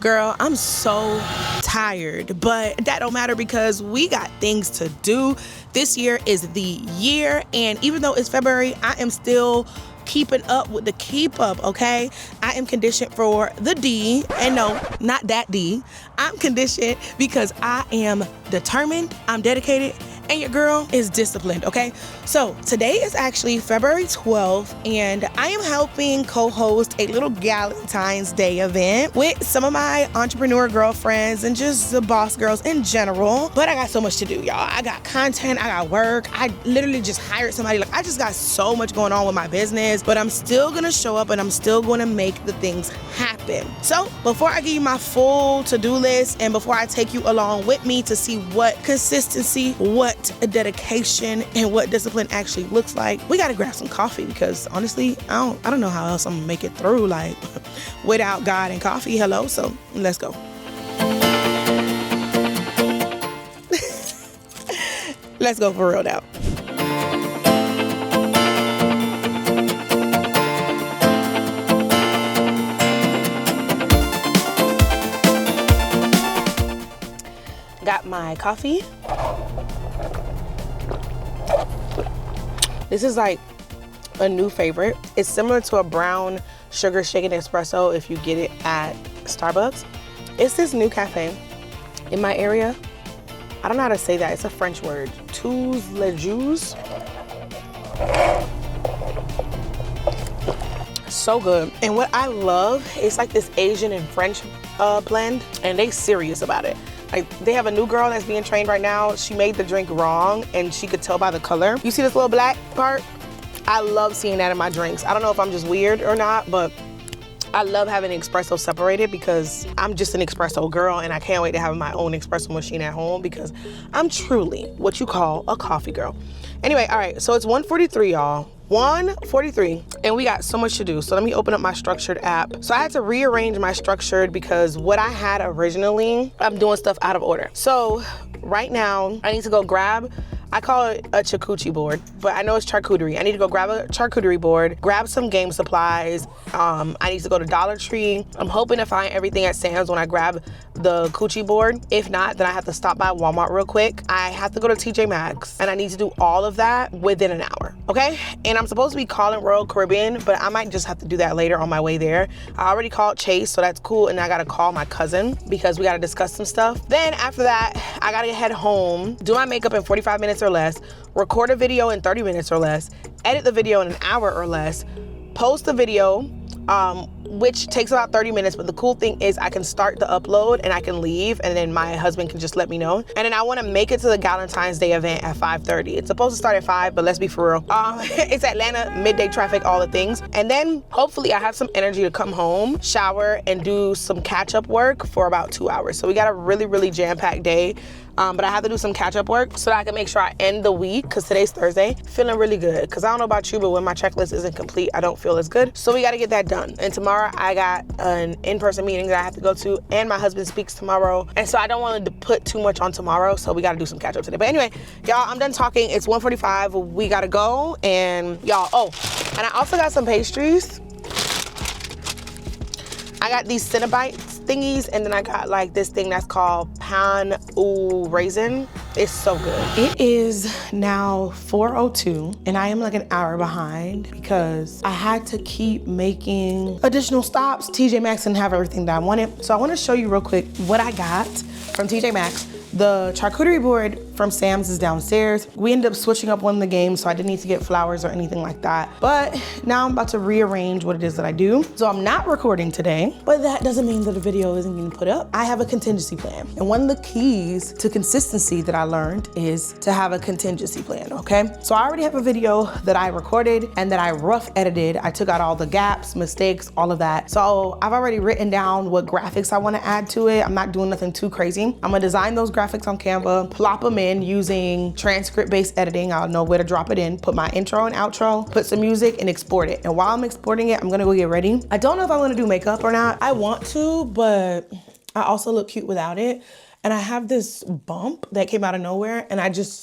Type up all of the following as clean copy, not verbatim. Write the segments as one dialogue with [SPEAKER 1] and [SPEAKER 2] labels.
[SPEAKER 1] Girl, I'm so tired, but that don't matter because we got things to do. This year is the year, and even though it's February, I am still keeping up with the keep up, okay? I am conditioned for the D, and no, not that D. I'm conditioned because I am determined, I'm dedicated, and your girl is disciplined, okay? So today is actually February 12th, and I am helping co-host a little Galentine's Day event with some of my entrepreneur girlfriends and just the boss girls in general. But I got so much to do, y'all. I got content, I got work. I literally just hired somebody. Like, I just got so much going on with my business, but I'm still gonna show up and I'm still gonna make the things happen. So before I give you my full to-do list and before I take you along with me to see what consistency, what dedication, and what discipline actually looks like, we gotta grab some coffee because honestly, I don't know how else I'm gonna make it through, like, without God and coffee. Hello, so let's go. Let's go for real now. Got my coffee. This is like a new favorite. It's similar to a brown sugar shaken espresso if you get it at Starbucks. It's this new cafe in my area. I don't know how to say that. It's a French word. Tous les jours. So good. And what I love, it's like this Asian and French blend, and they serious about it. Like, they have a new girl that's being trained right now. She made the drink wrong, and she could tell by the color. You see this little black part? I love seeing that in my drinks. I don't know if I'm just weird or not, but I love having espresso separated because I'm just an espresso girl, and I can't wait to have my own espresso machine at home because I'm truly what you call a coffee girl. Anyway, all right, so it's 1:43, y'all. 1:43, and we got so much to do. So let me open up my structured app. So I had to rearrange my structured because what I had originally, I'm doing stuff out of order. So right now I need to go grab, I call it a charcuterie board, but I know it's charcuterie. I need to go grab a charcuterie board, grab some game supplies. I need to go to Dollar Tree. I'm hoping to find everything at Sam's when I grab the coochie board. If not, then I have to stop by Walmart real quick. I have to go to TJ Maxx, and I need to do all of that within an hour, okay? And I'm supposed to be calling Royal Caribbean, but I might just have to do that later on my way there. I already called Chase, so that's cool, and I gotta call my cousin because we gotta discuss some stuff. Then after that, I gotta head home, do my makeup in 45 minutes or less, record a video in 30 minutes or less, edit the video in an hour or less, post the video, which takes about 30 minutes, but the cool thing is I can start the upload and I can leave, and then my husband can just let me know. And then I want to make it to the Galentine's Day event at 5:30. It's supposed to start at 5, but let's be for real. It's Atlanta, midday traffic, all the things. And then hopefully I have some energy to come home, shower, and do some catch-up work for about 2 hours. So we got a really, really jam-packed day. But I have to do some catch-up work so that I can make sure I end the week, because today's Thursday, feeling really good. Because I don't know about you, but when my checklist isn't complete, I don't feel as good. So we got to get that done. And tomorrow I got an in-person meeting that I have to go to, and my husband speaks tomorrow. And so I don't want to put too much on tomorrow, so we got to do some catch-up today. But anyway, y'all, I'm done talking. It's 1:45. We got to go. And y'all, and I also got some pastries. I got these Cinnabites thingies, and then I got like this thing that's called pan au raisin. It's so good. It is now 4:02, and I am like an hour behind because I had to keep making additional stops. TJ Maxx didn't have everything that I wanted. So I want to show you real quick what I got from TJ Maxx. The charcuterie board from Sam's is downstairs. We ended up switching up one of the games, so I didn't need to get flowers or anything like that. But now I'm about to rearrange what it is that I do. So I'm not recording today, but that doesn't mean that the video isn't getting put up. I have a contingency plan. And one of the keys to consistency that I learned is to have a contingency plan, okay? So I already have a video that I recorded and that I rough edited. I took out all the gaps, mistakes, all of that. So I've already written down what graphics I wanna add to it. I'm not doing nothing too crazy. I'm gonna design those graphics on Canva, plop them in using transcript-based editing. I'll know where to drop it in, put my intro and outro, put some music, and export it. And while I'm exporting it, I'm gonna go get ready. I don't know if I'm gonna do makeup or not. I want to, but I also look cute without it. and I have this bump that came out of nowhere, and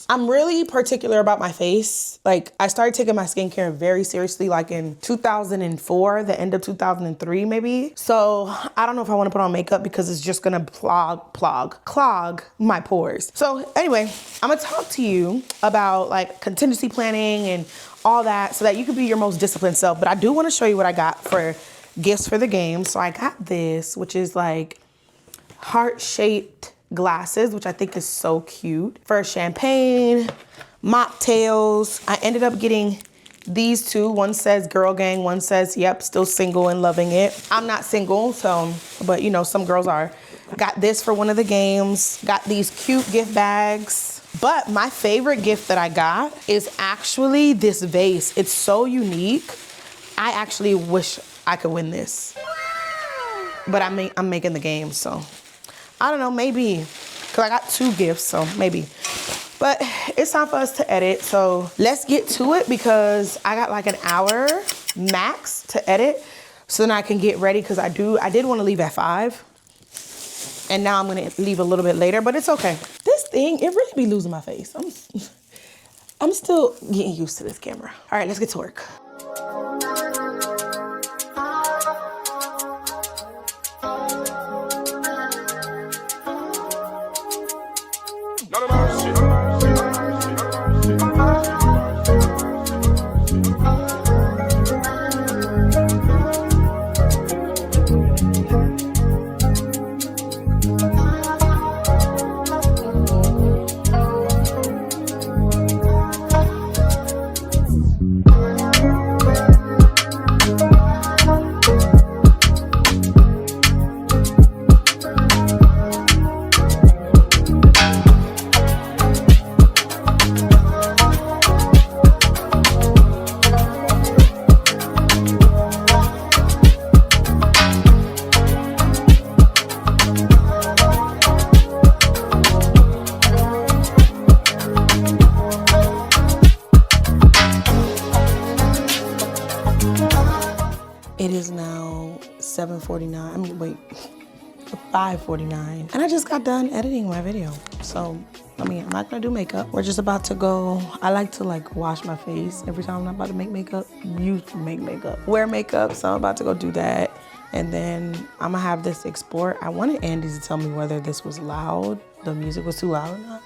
[SPEAKER 1] I'm really particular about my face. Like, I started taking my skincare very seriously like in 2004, the end of 2003 maybe. So I don't know if I want to put on makeup because it's just gonna clog my pores. So anyway, I'm gonna talk to you about like contingency planning and all that so that you can be your most disciplined self. But I do want to show you what I got for gifts for the game. So I got this, which is like heart-shaped glasses, which I think is so cute. For champagne, mocktails. I ended up getting these two. One says girl gang, one says, yep, still single and loving it. I'm not single, so, but you know, some girls are. Got this for one of the games. Got these cute gift bags. But my favorite gift that I got is actually this vase. It's so unique. I actually wish I could win this. But I'm making the game, so I don't know, maybe. Because I got two gifts, so maybe. But it's time for us to edit, so let's get to it because I got like an hour max to edit so then I can get ready because I did want to leave at 5. And now I'm gonna leave a little bit later, but it's okay. This thing, it really be losing my face. I'm still getting used to this camera. All right, let's get to work. It is now 7:49, I mean, wait, 5:49. And I just got done editing my video. So, I mean, I'm not gonna do makeup. We're just about to go, I like to like wash my face every time I'm not about to make makeup. Wear makeup, so I'm about to go do that. And then I'm gonna have this export. I wanted Andy to tell me whether this was loud, the music was too loud or not.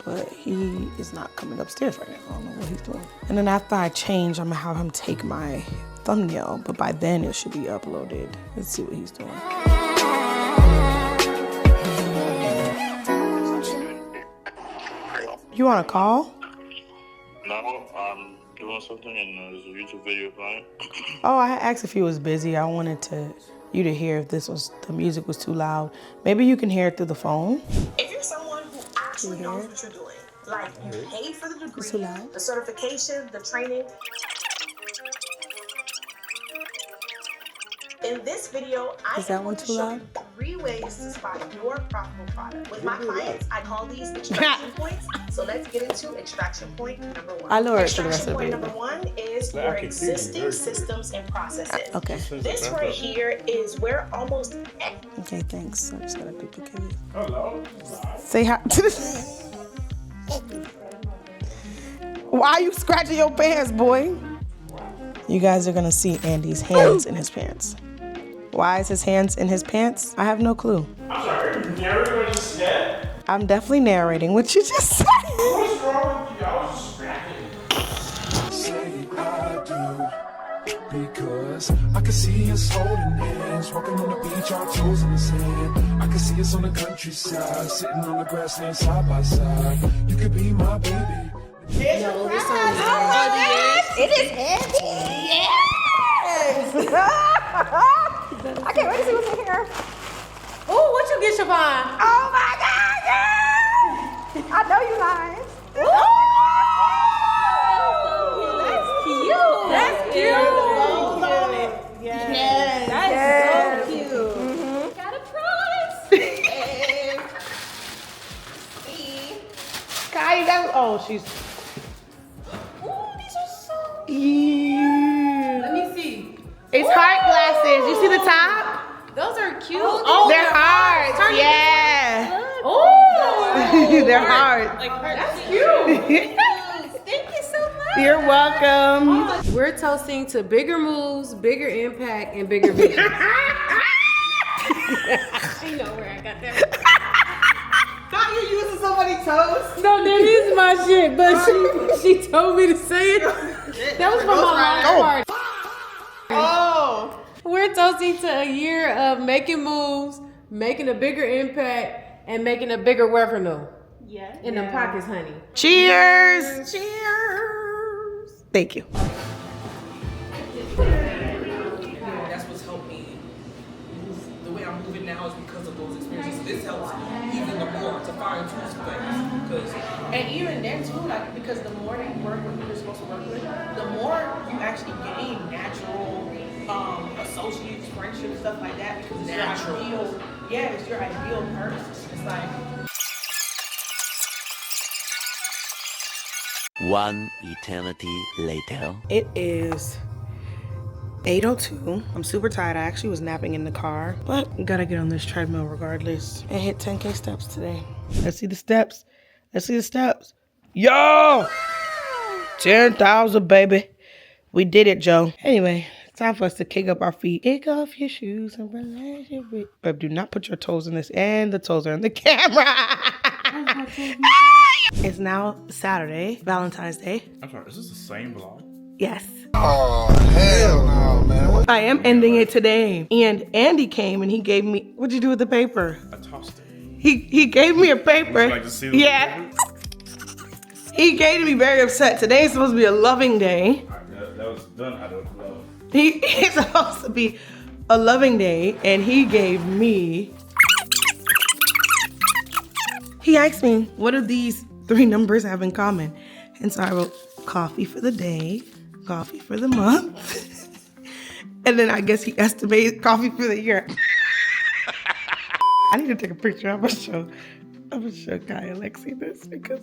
[SPEAKER 1] But he is not coming upstairs right now. I don't know what he's doing. And then after I change, I'm gonna have him take my thumbnail, but by then it should be uploaded. Let's see what he's doing. You want a call?
[SPEAKER 2] No, I'm doing something and there's a YouTube video playing.
[SPEAKER 1] Oh, I asked if he was busy. I wanted you to hear if the music was too loud. Maybe you can hear it through the phone. If you're someone who actually knows what you're doing, like you paid for the degree, the certification, the training. In this video, I am going to show you 3 ways to spot your profitable product. With my clients, I call these extraction points. So let's get into extraction point number 1. I lowered it for the rest of the video. Extraction point number 1 is your existing systems and processes. Okay. This right here is where almost. Okay, thanks. I just gotta duplicate it. Hello. Say hi to the. Why are you scratching your pants, boy? You guys are gonna see Andy's hands in his pants. Why is his hands in his pants? I have no clue.
[SPEAKER 3] I'm sorry, narrating what you said?
[SPEAKER 1] I'm definitely narrating what you just said.
[SPEAKER 3] What's wrong with you? I was just scratching.
[SPEAKER 4] Say I do, because I can see us holding hands, walking on the beach, our toes in the sand. I can see us on the countryside, sitting on the grassland side by side. You could be my baby.
[SPEAKER 5] No, this song is heavy. It is heavy. Yes. I can't wait to see what's in here.
[SPEAKER 6] Oh, what you get, Siobhan?
[SPEAKER 5] Oh my God, girl! I know you lying.
[SPEAKER 6] Oh, that's cute. That's cute.
[SPEAKER 5] Yes.
[SPEAKER 6] That's so cute. Mm-hmm.
[SPEAKER 5] Got a prize. See?
[SPEAKER 1] Kai, she's.
[SPEAKER 5] Ooh, these are so
[SPEAKER 1] Yeah.
[SPEAKER 6] Let me see.
[SPEAKER 1] It's heart glasses. You see the top?
[SPEAKER 6] Those are cute.
[SPEAKER 1] Oh, they're hearts. Yeah.
[SPEAKER 6] Oh,
[SPEAKER 1] They're hard.
[SPEAKER 6] That's cute.
[SPEAKER 5] Thank you so much.
[SPEAKER 1] You're welcome.
[SPEAKER 6] We're toasting to bigger moves, bigger impact, and bigger vision. She know where I got that.
[SPEAKER 1] Thought you using somebody's toast?
[SPEAKER 6] No, that is my shit, but she told me to say it. That was from my last party.
[SPEAKER 1] Oh.
[SPEAKER 6] We're toasting to a year of making moves, making a bigger impact, and making a bigger revenue.
[SPEAKER 5] Yeah.
[SPEAKER 6] In the pockets, honey.
[SPEAKER 1] Cheers.
[SPEAKER 5] Cheers.
[SPEAKER 1] Thank you.
[SPEAKER 7] That's what's helped me move the way I'm moving now is because of those experiences. This helps even the more to find tools for things.
[SPEAKER 8] And even then too, like because the more that you work with who you're supposed to work with, the more you actually gain natural associates, friendships, stuff like that. Because it's
[SPEAKER 7] Natural.
[SPEAKER 8] your ideal, yeah, it's your ideal person. It's like.
[SPEAKER 9] One eternity later.
[SPEAKER 1] It is 8:02. I'm super tired. I actually was napping in the car, but gotta get on this treadmill regardless and hit 10K steps today. Let's see the steps. Let's see the steps. Yo! 10,000, baby. We did it, Joe. Anyway, it's time for us to kick up our feet. Kick off your shoes and relax your feet. But do not put your toes in this, and the toes are in the camera. It's now Saturday, Valentine's Day.
[SPEAKER 3] I'm sorry, is this the same vlog?
[SPEAKER 1] Yes.
[SPEAKER 10] Oh, hell no, man.
[SPEAKER 1] I am ending it today. And Andy came and he gave me, what'd you do with the paper?
[SPEAKER 3] I tossed it.
[SPEAKER 1] He gave me a paper.
[SPEAKER 3] Would you like to see the
[SPEAKER 1] Yeah. He gave me very upset. Today is supposed to be a loving day.
[SPEAKER 3] That was done out of love.
[SPEAKER 1] It's supposed to be a loving day, and he gave me. He asked me, what do these 3 numbers have in common? And so I wrote coffee for the day, coffee for the month, and then I guess he estimated coffee for the year. I need to take a picture. I'm gonna show Kai and Lexi this because.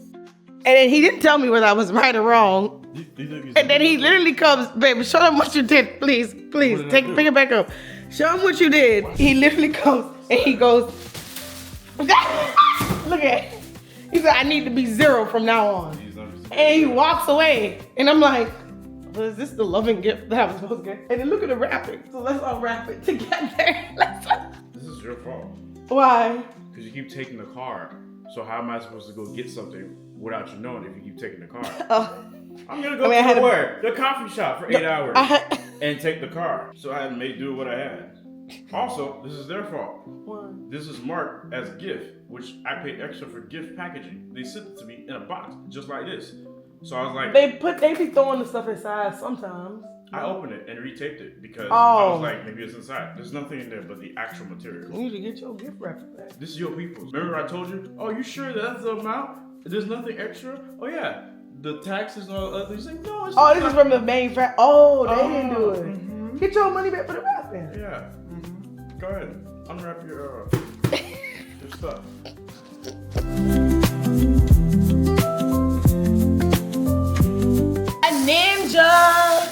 [SPEAKER 1] And then he didn't tell me whether I was right or wrong. And then he literally comes, baby, show them what you did, please, please. Pick it back up. Show him what you did. He literally comes and he goes, look at it. He said, I need to be 0 from now on. And he walks away. And I'm like, well, is this the loving gift that I was supposed to get? And then look at the wrapping. So let's all wrap it together.
[SPEAKER 3] This is your fault.
[SPEAKER 1] Why?
[SPEAKER 3] Because you keep taking the car. So how am I supposed to go get something without you knowing if you keep taking the car? I'm gonna go to where? The coffee shop for 8 hours and take the car. So I had to make do with what I had. Also, this is their fault.
[SPEAKER 1] What?
[SPEAKER 3] This is marked as gift, which I paid extra for gift packaging. They sent it to me in a box, just like this. So I was like,
[SPEAKER 1] They be throwing the stuff inside sometimes.
[SPEAKER 3] I opened it and retaped it because I
[SPEAKER 1] Oh.
[SPEAKER 3] was like, maybe it's inside. There's nothing in there but the actual material.
[SPEAKER 1] You need to get your gift wrapper back.
[SPEAKER 3] This is your people's. Remember I told you, oh, you sure that's the amount? There's nothing extra? Oh yeah, the taxes and all the other things. Like, no, it's
[SPEAKER 1] Oh,
[SPEAKER 3] not.
[SPEAKER 1] this is from the manufacturer. Oh, they didn't do it. Get your money back for the wrapping.
[SPEAKER 3] Yeah. Go ahead. Unwrap your stuff.
[SPEAKER 1] A ninja.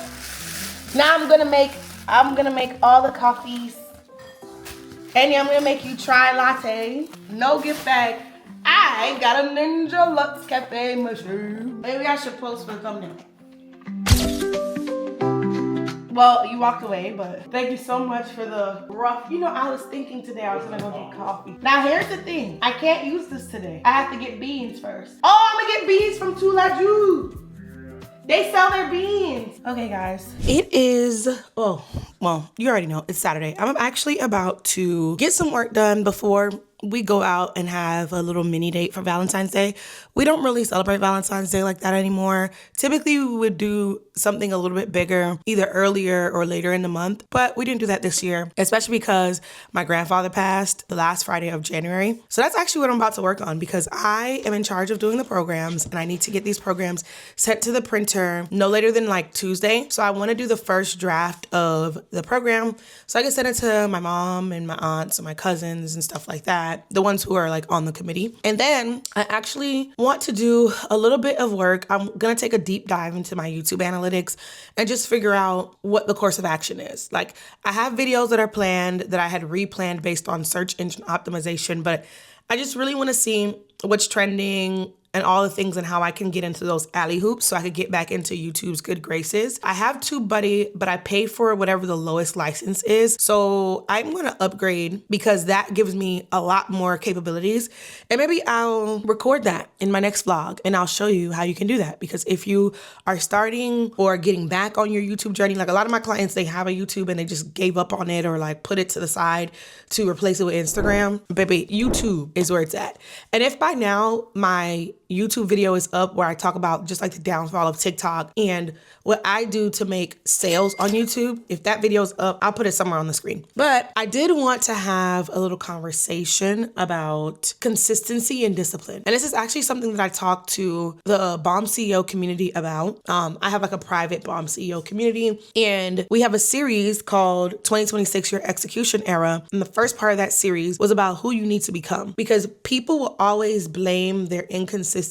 [SPEAKER 1] Now I'm gonna make all the coffees. Andy, I'm gonna make you try latte. No gift bag. I got a Ninja Lux Cafe machine. Maybe I should post for the thumbnail. Well, you walked away, but thank you so much for the rough. You know, I was thinking today I was gonna go get coffee. Now here's the thing. I can't use this today. I have to get beans first. Oh, I'm gonna get beans from Tula Juice. They sell their beans. Okay, guys. It is, oh, well, you already know, it's Saturday. I'm actually about to get some work done before we go out and have a little mini date for Valentine's Day. We don't really celebrate Valentine's Day like that anymore. Typically, we would do something a little bit bigger, either earlier or later in the month, but we didn't do that this year, especially because my grandfather passed the last Friday of January. So that's actually what I'm about to work on because I am in charge of doing the programs and I need to get these programs sent to the printer no later than like Tuesday. So I want to do the first draft of the program so I can send it to my mom and my aunts and my cousins and stuff like that. The ones who are like on the committee. And then I actually want to do a little bit of work. I'm gonna take a deep dive into my YouTube analytics and just figure out what the course of action is. Like I have videos that are planned that I had replanned based on search engine optimization, but I just really want to see what's trending, and all the things and how I can get into those alley hoops so I could get back into YouTube's good graces. I have TubeBuddy, but I pay for whatever the lowest license is. So I'm gonna upgrade because that gives me a lot more capabilities. And maybe I'll record that in my next vlog and I'll show you how you can do that. Because if you are starting or getting back on your YouTube journey, like a lot of my clients, they have a YouTube and they just gave up on it or like put it to the side to replace it with Instagram. Baby, YouTube is where it's at. And if by now my YouTube video is up where I talk about just like the downfall of TikTok and what I do to make sales on YouTube. If that video is up, I'll put it somewhere on the screen. But I did want to have a little conversation about consistency and discipline. And this is actually something that I talked to the Bomb CEO community about. I have like a private Bomb CEO community and we have a series called 2026 Your Execution Era. And the first part of that series was about who you need to become because people will always blame their inconsistencies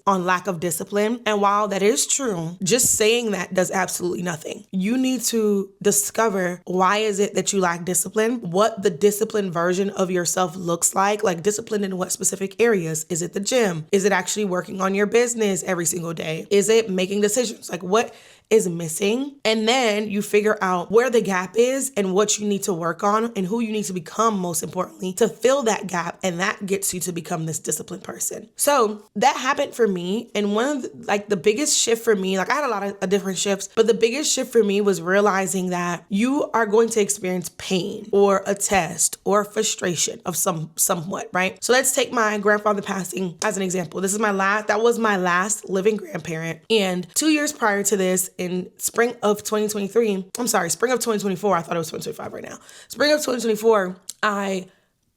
[SPEAKER 1] on lack of discipline. And while that is true, just saying that does absolutely nothing. You need to discover why is it that you lack discipline, what the disciplined version of yourself looks like discipline in what specific areas. Is it the gym? Is it actually working on your business every single day? Is it making decisions? Like what is missing? And then you figure out where the gap is and what you need to work on and who you need to become, most importantly, to fill that gap. And that gets you to become this disciplined person. So that happened for me. And one of the biggest shift for me, like I had a lot of different shifts, but the biggest shift for me was realizing that you are going to experience pain or a test or frustration of somewhat, right? So let's take my grandfather passing as an example. That was my last living grandparent. And 2 years prior to this, in spring of 2024, I thought it was 2025 right now. Spring of 2024, I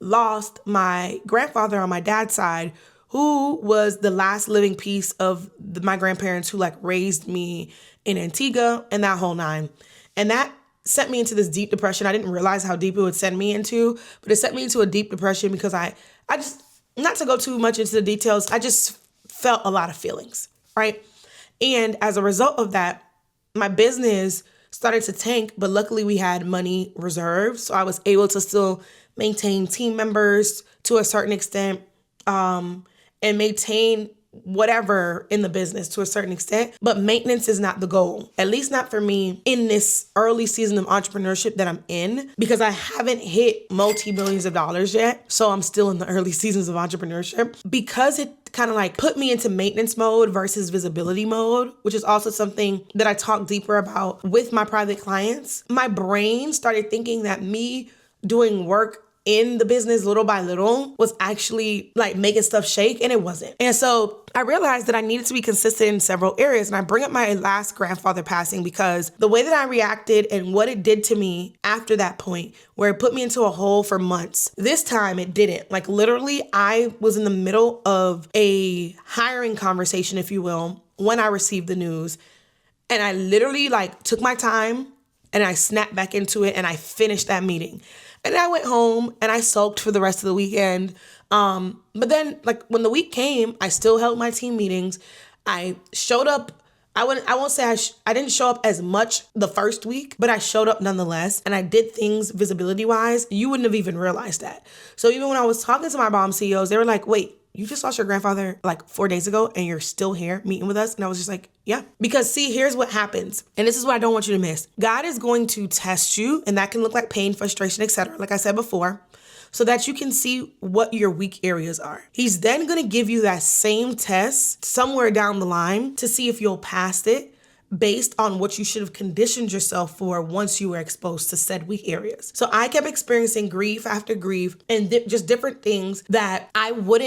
[SPEAKER 1] lost my grandfather on my dad's side, who was the last living piece of my grandparents who like raised me in Antigua and that whole nine. And that sent me into this deep depression. I didn't realize how deep it would send me into, but it sent me into a deep depression because I just, not to go too much into the details, I just felt a lot of feelings, right? And as a result of that, my business started to tank, but luckily we had money reserved. So I was able to still maintain team members to a certain extent, and maintain whatever in the business to a certain extent. But maintenance is not the goal, at least not for me in this early season of entrepreneurship that I'm in, because I haven't hit multi-millions of dollars yet. So I'm still in the early seasons of entrepreneurship because it kind of like put me into maintenance mode versus visibility mode, which is also something that I talk deeper about with my private clients. My brain started thinking that me doing work in the business little by little was actually like making stuff shake, and it wasn't. And so I realized that I needed to be consistent in several areas. And I bring up my last grandfather passing because the way that I reacted and what it did to me after that point, where it put me into a hole for months, this time it didn't. Like literally, I was in the middle of a hiring conversation, if you will, when I received the news. And I literally like took my time and I snapped back into it and I finished that meeting. And I went home and I sulked for the rest of the weekend. But then like when the week came, I still held my team meetings. I showed up. I won't say I didn't show up as much the first week, but I showed up nonetheless. And I did things visibility wise. You wouldn't have even realized that. So even when I was talking to my Bomb CEOs, they were like, wait, you just lost your grandfather like 4 days ago and you're still here meeting with us? And I was just like, yeah. Because see, here's what happens. And this is what I don't want you to miss. God is going to test you, and that can look like pain, frustration, etc. like I said before, so that you can see what your weak areas are. He's then going to give you that same test somewhere down the line to see if you'll pass it based on what you should have conditioned yourself for once you were exposed to said weak areas. So I kept experiencing grief after grief and just different things that I would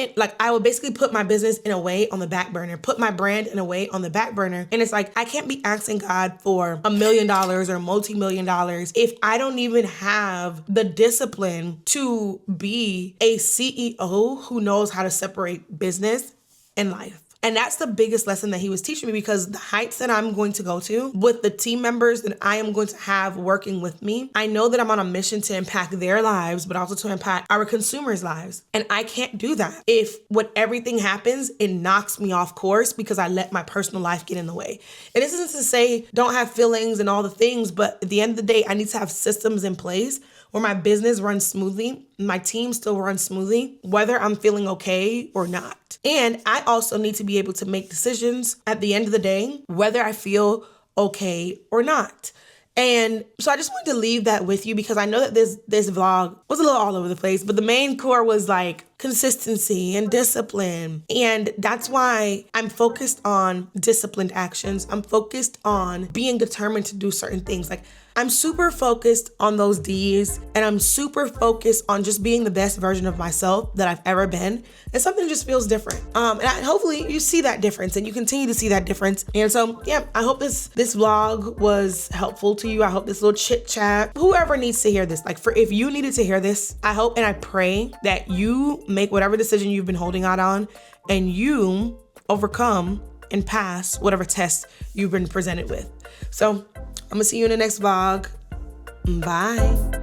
[SPEAKER 1] basically put my business in a way on the back burner, put my brand in a way on the back burner. And it's like, I can't be asking God for $1 million or multi-million dollars if I don't even have the discipline to be a CEO who knows how to separate business and life. And that's the biggest lesson that he was teaching me, because the heights that I'm going to go to with the team members that I am going to have working with me, I know that I'm on a mission to impact their lives, but also to impact our consumers' lives. And I can't do that if when everything happens, it knocks me off course because I let my personal life get in the way. And this isn't to say don't have feelings and all the things, but at the end of the day, I need to have systems in place where my business runs smoothly, my team still runs smoothly, whether I'm feeling okay or not. And I also need to be able to make decisions at the end of the day, whether I feel okay or not. And so I just wanted to leave that with you because I know that this vlog was a little all over the place, but the main core was like consistency and discipline. And that's why I'm focused on disciplined actions. I'm focused on being determined to do certain things. Like I'm super focused on those D's, and I'm super focused on just being the best version of myself that I've ever been. And something just feels different. Hopefully you see that difference and you continue to see that difference. And so, yeah, I hope this vlog was helpful to you. I hope this little chit chat, whoever needs to hear this, if you needed to hear this, I hope and I pray that you make whatever decision you've been holding out on and you overcome and pass whatever test you've been presented with. So I'm gonna see you in the next vlog. Bye.